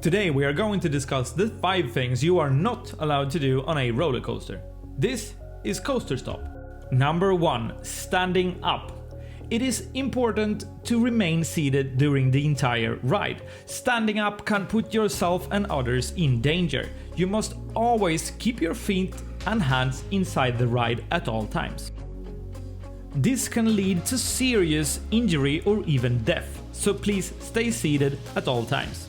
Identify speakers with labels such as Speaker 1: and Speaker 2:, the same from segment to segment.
Speaker 1: Today we are going to discuss the 5 things you are not allowed to do on a roller coaster. This is Coaster Stop. Number 1. Standing up. It is important to remain seated during the entire ride. Standing up can put yourself and others in danger. You must always keep your feet and hands inside the ride at all times. This can lead to serious injury or even death, so please stay seated at all times.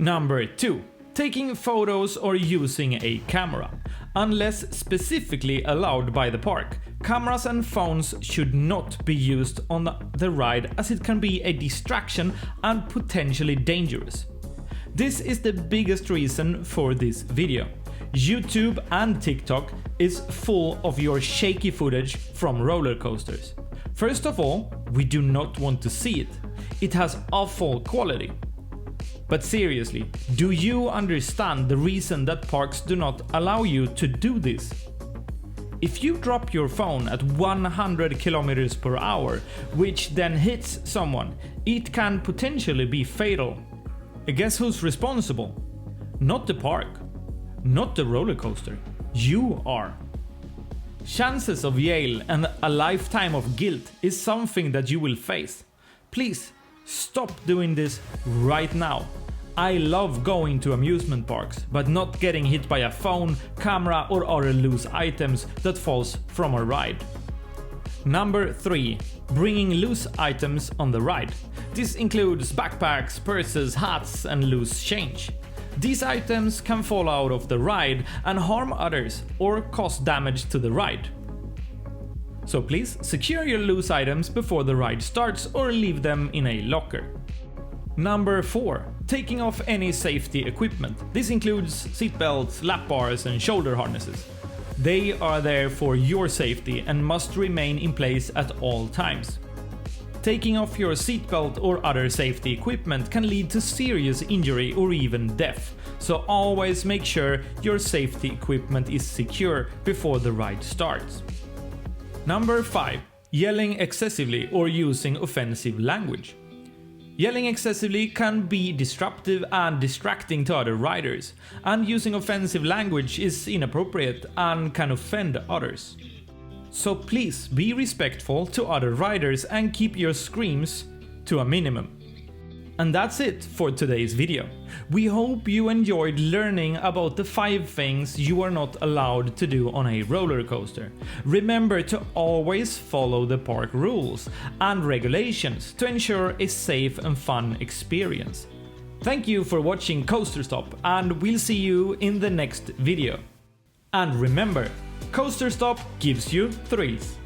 Speaker 1: Number 2. Taking photos or using a camera. Unless specifically allowed by the park, cameras and phones should not be used on the ride as it can be a distraction and potentially dangerous. This is the biggest reason for this video. YouTube and TikTok is full of your shaky footage from roller coasters. First of all, we do not want to see it. It has awful quality. But seriously, do you understand the reason that parks do not allow you to do this? If you drop your phone at 100 km per hour, which then hits someone, it can potentially be fatal. Guess who's responsible? Not the park, not the roller coaster. You are. Chances of jail and a lifetime of guilt is something that you will face. Please stop doing this right now. I love going to amusement parks, but not getting hit by a phone, camera or other loose items that falls from a ride. Number 3. Bringing loose items on the ride. This includes backpacks, purses, hats and loose change. These items can fall out of the ride and harm others or cause damage to the ride. So please secure your loose items before the ride starts or leave them in a locker. Number 4. Taking off any safety equipment. This includes seatbelts, lap bars and shoulder harnesses. They are there for your safety and must remain in place at all times. Taking off your seatbelt or other safety equipment can lead to serious injury or even death, so always make sure your safety equipment is secure before the ride starts. Number 5. Yelling excessively or using offensive language. Yelling excessively can be disruptive and distracting to other riders, and using offensive language is inappropriate and can offend others. So please be respectful to other riders and keep your screams to a minimum. And that's it for today's video. We hope you enjoyed learning about the 5 things you are not allowed to do on a roller coaster. Remember to always follow the park rules and regulations to ensure a safe and fun experience. Thank you for watching Coaster Stop, and we'll see you in the next video. And remember, Coaster Stop gives you thrills.